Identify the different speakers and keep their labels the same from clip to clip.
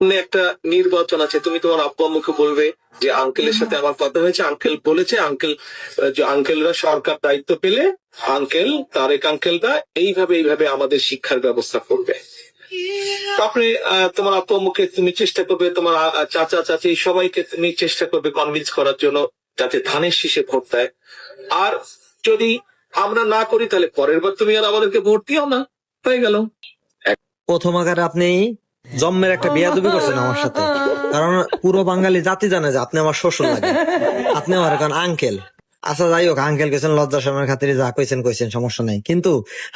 Speaker 1: সামনে একটা নির্বাচন আছে, তুমি তোমার আব্বু আম্মুকে বলবে যে আঙ্কেলের সাথে আমার কথা হয়েছে, আঙ্কেল বলেছে, আঙ্কেল যে আঙ্কেলরা সরকার দায়িত্ব পেলে আঙ্কেল তারেক আঙ্কেলরা এইভাবে এইভাবে আমাদের শিক্ষার ব্যবস্থা করবে। তারপরে তোমার আব্বু আম্মুকে তুমি চেষ্টা করবে, তোমার চাচা চাচি সবাইকে তুমি চেষ্টা করবে কনভিন্স করার জন্য যাতে ধানের শীষে ভোট দেয়। আর যদি আমরা না করি তাহলে পরের বার তুমি আর আমাদেরকে ভোট দিও না, হয়ে গেল।
Speaker 2: প্রথম আকারে আপনি জন্মের একটা বেয়াদবি করছেন আমার সাথে, কারণ পুরো বাঙালি জাতি জানে যে আপনি আমার শ্বশুর লাগে, আপনি আমার এখন আঙ্কেল। আচ্ছা যাই হোক, আঙ্কেল কইছেন লজ্জা শরমের খাতিরে, যা কইছেন কইছেন, সমস্যা নাই। কিন্তু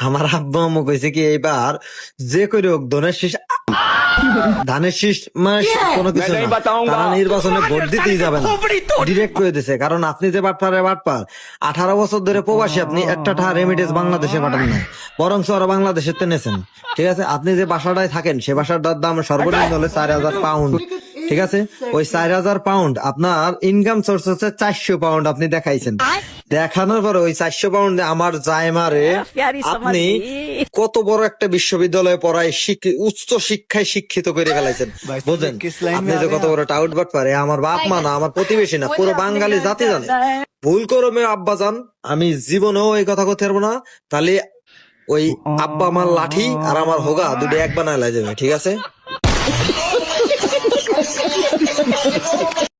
Speaker 2: আমার আব্বু আম্মু কইছে কি এইবার যে কই হোক ধানের শীষ মানে কোনো কিছু না, তারা নির্বাচনে ভোট দিতেই যাবে না, ডিরেক্ট করে দিছে। কারণ আপনি যে বাটপারে বাটপার, 18 বছর ধরে প্রবাসী, আপনি একটা টাকা রেমিটেন্স বাংলাদেশে পাঠান না, বরং ওরা বাংলাদেশের তেনেছেন। ঠিক আছে, আপনি যে বাসাটায় থাকেন সে বাসাটার দাম সর্বনিম্ন হলে 4,000 পাউন্ড। ঠিক আছে, ওই 4,000 পাউন্ড আপনার ইনকাম সোর্স হচ্ছে 400 পাউন্ড আপনি দেখাইছেন। দেখানোর পরে ওই 400 পাউন্ড আমার জায়মারে আপনি কত বড় একটা বিশ্ববিদ্যালয়ে পড়ায় উচ্চ শিক্ষায় শিক্ষিত করে ফেলাইছেন। বুঝলেন আপনি যে কত বড় টাউট বাট পারে, আমার বাপ মা না, আমার প্রতিবেশী না, পুরো বাঙালি জাতি জানে। ভুল করো মে আব্বা জান, আমি জীবনেও এই কথা করতে পারবো না। তাহলে ওই আব্বা আমার লাঠি আর আমার হোগা দুটো এক বানায় যাবে। ঠিক আছে।